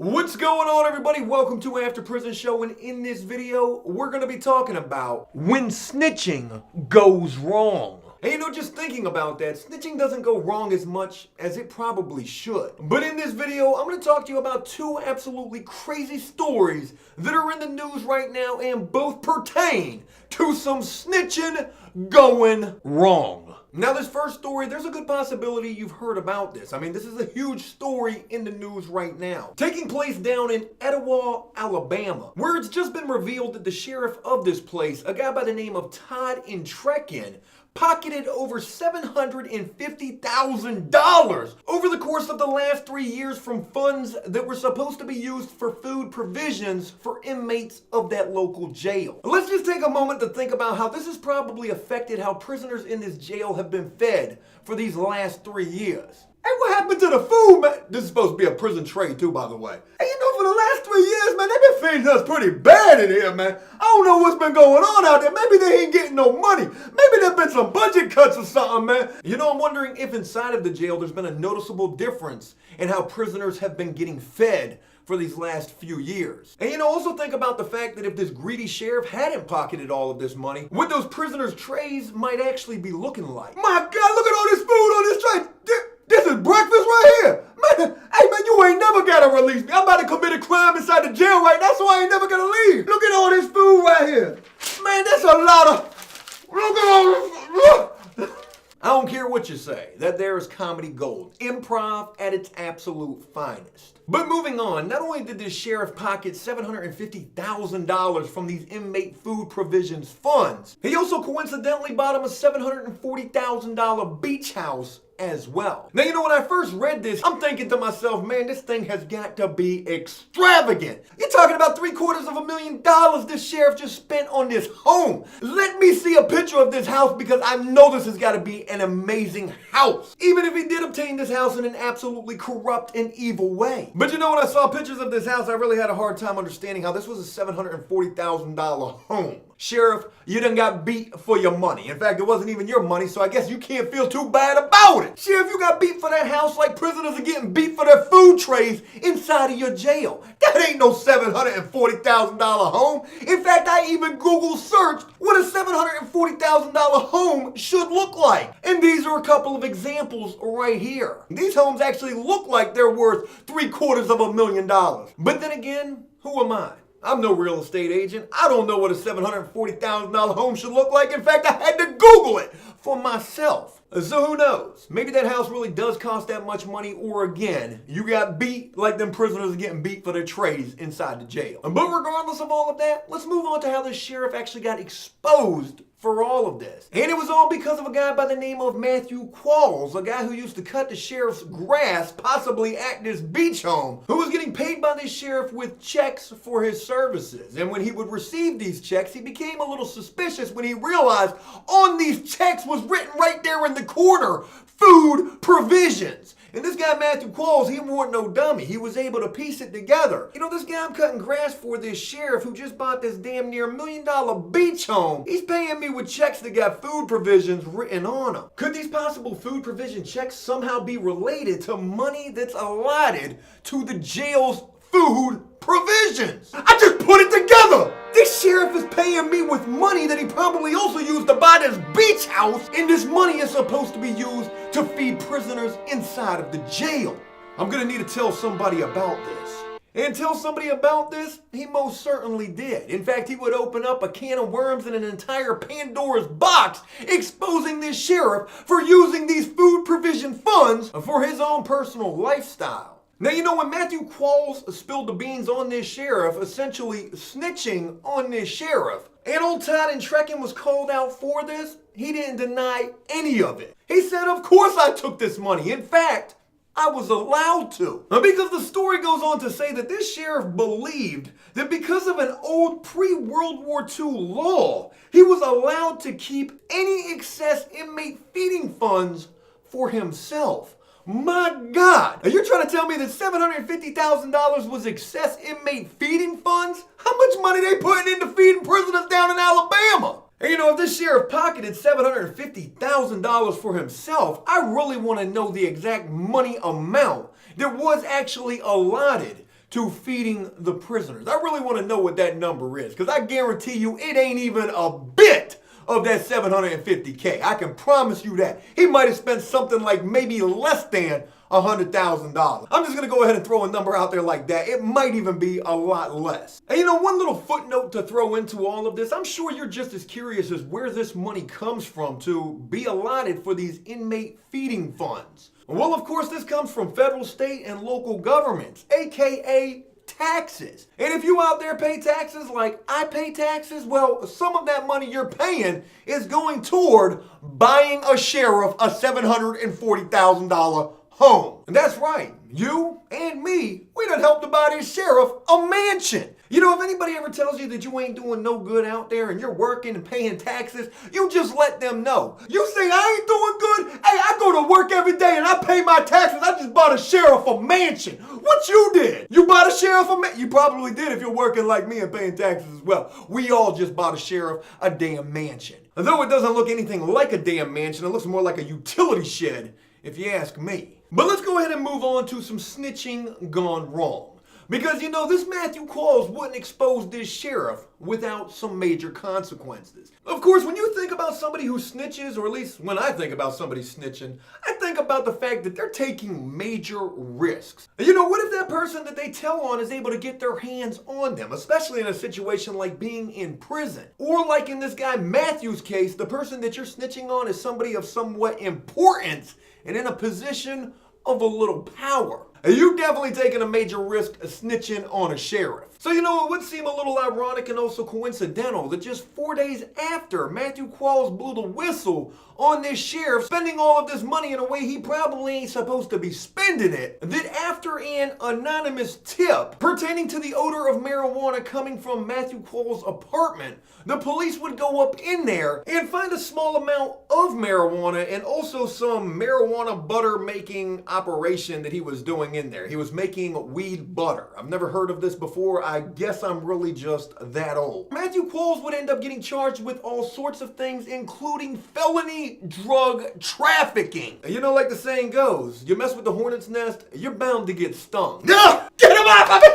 What's going on, everybody? Welcome to After Prison Show, and in this video, we're going to be talking about when snitching goes wrong. And just thinking about that, snitching doesn't go wrong as much as it probably should. But in this video, I'm going to talk to you about two absolutely crazy stories that are in the news right now and both pertain to some snitching going wrong. Now, this first story, there's a good possibility you've heard about this. I mean, this is a huge story in the news right now. Taking place down in Etowah, Alabama, where it's just been revealed that the sheriff of this place, a guy by the name of Todd Entrekin, pocketed over $750,000 over the course of the last 3 years from funds that were supposed to be used for food provisions for inmates of that local jail. Let's just take a moment to think about how this has probably affected how prisoners in this jail have been fed for these last 3 years. Hey, what happened to the food, man? This is supposed to be a prison trade too, by the way. Hey, for the last 3 years, man, they've been feeding us pretty bad in here, man. I don't know what's been going on out there. Maybe they ain't getting no money. Maybe there's been some budget cuts or something, man. I'm wondering if inside of the jail there's been a noticeable difference in how prisoners have been getting fed for these last few years. And also think about the fact that if this greedy sheriff hadn't pocketed all of this money, what those prisoners' trays might actually be looking like. My God, look at all this food on this tray. This is breakfast right here. Man, hey man, you ain't never gotta release me. I'm about to commit a crime inside the jail right now, so I ain't never gonna leave. Look at all this food right here. Man, that's a lot of, look at all this. I don't care what you say, that there is comedy gold. Improv at its absolute finest. But moving on, not only did this sheriff pocket $750,000 from these inmate food provisions funds, he also coincidentally bought him a $740,000 beach house as well. Now, when I first read this, I'm thinking to myself, man, this thing has got to be extravagant. You're talking about $750,000 this sheriff just spent on this home. Let me see a picture of this house because I know this has got to be an amazing house. Even if he did obtain this house in an absolutely corrupt and evil way. But when I saw pictures of this house, I really had a hard time understanding how this was a $740,000 home. Sheriff, you done got beat for your money. In fact, it wasn't even your money, so I guess you can't feel too bad about it. Sheriff, you got beat for that house like prisoners are getting beat for their food trays inside of your jail. That ain't no $740,000 home. In fact, I even Google searched what a $740,000 home should look like. And these are a couple of examples right here. These homes actually look like they're worth $750,000. But then again, who am I? I'm no real estate agent. I don't know what a $740,000 home should look like. In fact, I had to Google it for myself. So who knows? Maybe that house really does cost that much money, or again, you got beat like them prisoners are getting beat for their trays inside the jail. But regardless of all of that, let's move on to how this sheriff actually got exposed for all of this. And it was all because of a guy by the name of Matthew Qualls, a guy who used to cut the sheriff's grass, possibly at this beach home, who was getting paid by this sheriff with checks for his services. And when he would receive these checks, he became a little suspicious when he realized on these checks was written right there in the corner, food provisions. And this guy, Matthew Qualls, he wasn't no dummy. He was able to piece it together. This guy I'm cutting grass for, this sheriff who just bought this damn near $1 million beach home, he's paying me with checks that got food provisions written on them. Could these possible food provision checks somehow be related to money that's allotted to the jail's food provisions? I just put it together. This sheriff is paying me with money that he probably also used to buy this beach house, and this money is supposed to be used to feed prisoners inside of the jail. I'm gonna need to tell somebody about this. And tell somebody about this, he most certainly did. In fact, he would open up a can of worms in an entire Pandora's box, exposing this sheriff for using these food provision funds for his own personal lifestyle. Now, when Matthew Qualls spilled the beans on this sheriff, essentially snitching on this sheriff, and old Todd Entrekin was called out for this, he didn't deny any of it. He said, of course I took this money. In fact, I was allowed to. Because the story goes on to say that this sheriff believed that because of an old pre-World War II law, he was allowed to keep any excess inmate feeding funds for himself. My God! Are you trying to tell me that $750,000 was excess inmate feeding funds? How much money they putting into feeding prisoners down in Alabama? And if this sheriff pocketed $750,000 for himself, I really want to know the exact money amount that was actually allotted to feeding the prisoners. I really want to know what that number is, because I guarantee you it ain't even a bit of that $750K. I can promise you that. He might have spent something like maybe less than $100,000. I'm just gonna go ahead and throw a number out there like that. It might even be a lot less. And you know, one little footnote to throw into all of this, I'm sure you're just as curious as where this money comes from to be allotted for these inmate feeding funds. Well, of course, this comes from federal, state, and local governments, aka taxes. And if you out there pay taxes like I pay taxes, well, some of that money you're paying is going toward buying a sheriff a $740,000 home. And that's right, you and me, we done helped to buy this sheriff a mansion. You know, if anybody ever tells you that you ain't doing no good out there and you're working and paying taxes, you just let them know. You say, I ain't doing good? Hey, I go to work every day and I pay my taxes. I just bought a sheriff a mansion. What you did? You bought a sheriff a mansion? You probably did if you're working like me and paying taxes as well. We all just bought a sheriff a damn mansion. Though it doesn't look anything like a damn mansion, it looks more like a utility shed, if you ask me. But let's go ahead and move on to some snitching gone wrong. Because, you know, this Matthew Qualls wouldn't expose this sheriff without some major consequences. Of course, when you think about somebody who snitches, or at least when I think about somebody snitching, I think about the fact that they're taking major risks. You know, what if that person that they tell on is able to get their hands on them, especially in a situation like being in prison? Or like in this guy Matthew's case, the person that you're snitching on is somebody of somewhat importance and in a position of a little power. You've definitely taken a major risk snitching on a sheriff. So, you know, it would seem a little ironic and also coincidental that just 4 days after Matthew Qualls blew the whistle on this sheriff, spending all of this money in a way he probably ain't supposed to be spending it, that after an anonymous tip pertaining to the odor of marijuana coming from Matthew Qualls' apartment, the police would go up in there and find a small amount of marijuana and also some marijuana butter making operation that he was doing in there. He was making weed butter. I've never heard of this before. I guess I'm really just that old. Matthew Qualls would end up getting charged with all sorts of things, including felony drug trafficking. You know, like the saying goes, you mess with the hornet's nest, you're bound to get stung. No! Get him off of me!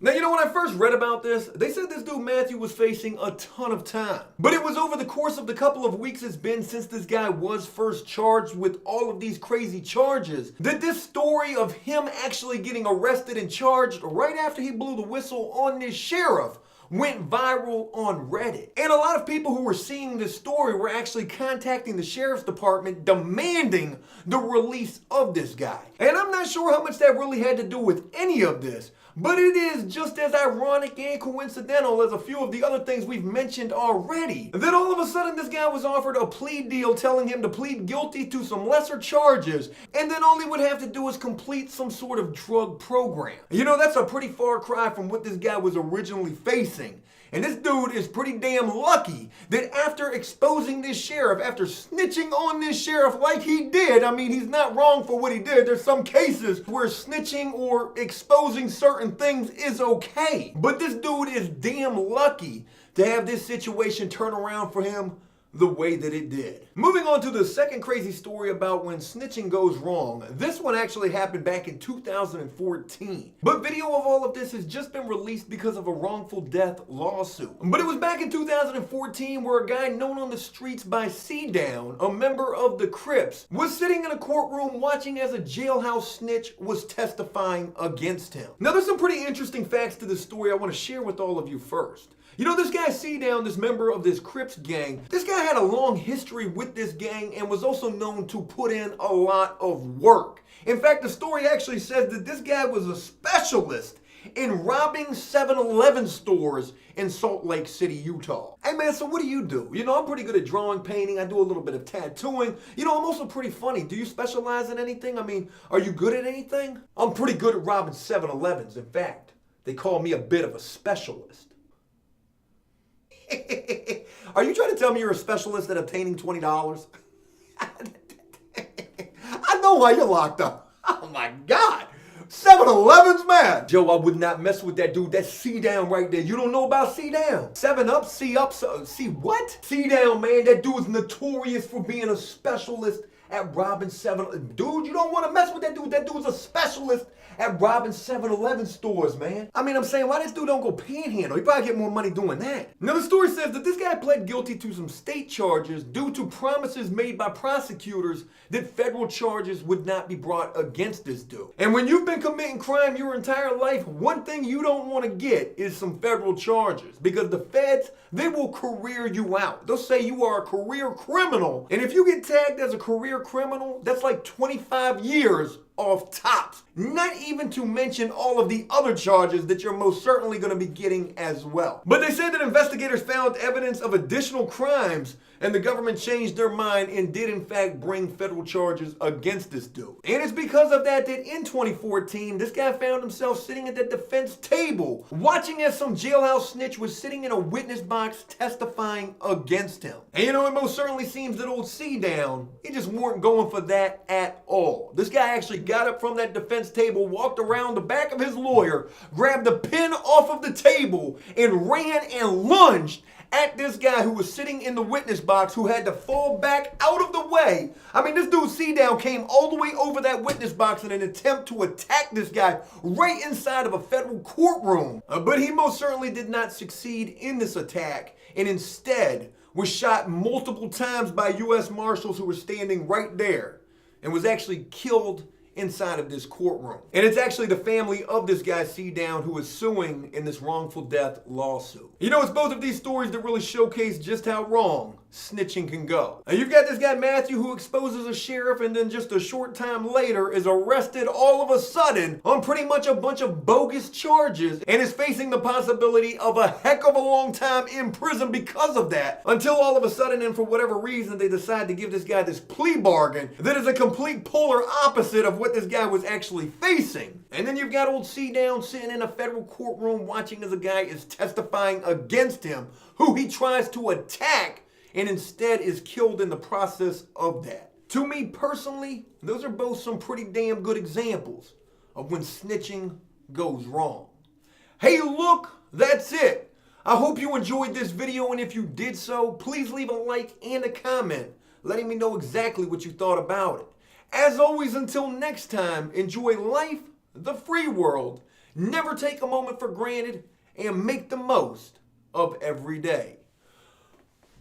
Now, you know, when I first read about this, they said this dude Matthew was facing a ton of time. But it was over the course of the couple of weeks it's been since this guy was first charged with all of these crazy charges that this story of him actually getting arrested and charged right after he blew the whistle on this sheriff went viral on Reddit. And a lot of people who were seeing this story were actually contacting the sheriff's department demanding the release of this guy. And I'm not sure how much that really had to do with any of this, but it is just as ironic and coincidental as a few of the other things we've mentioned already, that all of a sudden this guy was offered a plea deal telling him to plead guilty to some lesser charges, and then all he would have to do is complete some sort of drug program. You know, that's a pretty far cry from what this guy was originally facing. And this dude is pretty damn lucky that after exposing this sheriff, after snitching on this sheriff like he did, I mean, he's not wrong for what he did. There's some cases where snitching or exposing certain things is okay. But this dude is damn lucky to have this situation turn around for him the way that it did. Moving on to the second crazy story about when snitching goes wrong. This one actually happened back in 2014. But video of all of this has just been released because of a wrongful death lawsuit. But it was back in 2014 where a guy known on the streets by C-Down, a member of the Crips, was sitting in a courtroom watching as a jailhouse snitch was testifying against him. Now, there's some pretty interesting facts to this story I want to share with all of you first. You know, this guy C-Down, this member of this Crips gang, this guy had a long history with this gang and was also known to put in a lot of work. In fact, the story actually says that this guy was a specialist in robbing 7-Eleven stores in Salt Lake City, Utah. Hey man, so what do? You know, I'm pretty good at drawing, painting, I do a little bit of tattooing. You know, I'm also pretty funny. Do you specialize in anything? I mean, are you good at anything? I'm pretty good at robbing 7-Elevens. In fact, they call me a bit of a specialist. Are you trying to tell me you're a specialist at obtaining $20? I know why you're locked up. Oh my God. 7-Elevens, man. Joe, I would not mess with that dude. That's C-Down right there. You don't know about C-Down. 7-Up, C-Up, C what? C-Down, man. That dude's notorious for being a specialist at robbing 7. Dude, you don't want to mess with that dude. That dude's a specialist at robbing 7-Eleven stores, man. I mean, I'm saying, why this dude don't go panhandle? He probably get more money doing that. Now, the story says that this guy pled guilty to some state charges due to promises made by prosecutors that federal charges would not be brought against this dude. And when you've been committing crime your entire life, one thing you don't want to get is some federal charges, because the feds, they will career you out. They'll say you are a career criminal, and if you get tagged as a career criminal, that's like 25 years off tops. Not even to mention all of the other charges that you're most certainly going to be getting as well. But they said that investigators found evidence of additional crimes, and the government changed their mind and did in fact bring federal charges against this dude. And it's because of that that in 2014, this guy found himself sitting at the defense table, watching as some jailhouse snitch was sitting in a witness box testifying against him. And you know, it most certainly seems that old C-Down, he just weren't going for that at all. This guy actually got up from that defense table, walked around the back of his lawyer, grabbed the pen off of the table, and ran and lunged at this guy who was sitting in the witness box, who had to fall back out of the way. I mean, this dude C-Down came all the way over that witness box in an attempt to attack this guy right inside of a federal courtroom. But he most certainly did not succeed in this attack, and instead was shot multiple times by U.S. Marshals who were standing right there, and was actually killed inside of this courtroom. And it's actually the family of this guy C-Down who is suing in this wrongful death lawsuit. You know, it's both of these stories that really showcase just how wrong snitching can go. Now, you've got this guy Matthew who exposes a sheriff and then just a short time later is arrested all of a sudden on pretty much a bunch of bogus charges and is facing the possibility of a heck of a long time in prison because of that, until all of a sudden, and for whatever reason, they decide to give this guy this plea bargain that is a complete polar opposite of what this guy was actually facing. And then you've got old C-Down sitting in a federal courtroom watching as a guy is testifying against him, who he tries to attack, and instead is killed in the process of that. To me personally, those are both some pretty damn good examples of when snitching goes wrong. Hey, look, that's it. I hope you enjoyed this video, and if you did so, please leave a like and a comment letting me know exactly what you thought about it. As always, until next time, enjoy life, the free world, never take a moment for granted, and make the most of every day.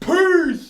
Peace!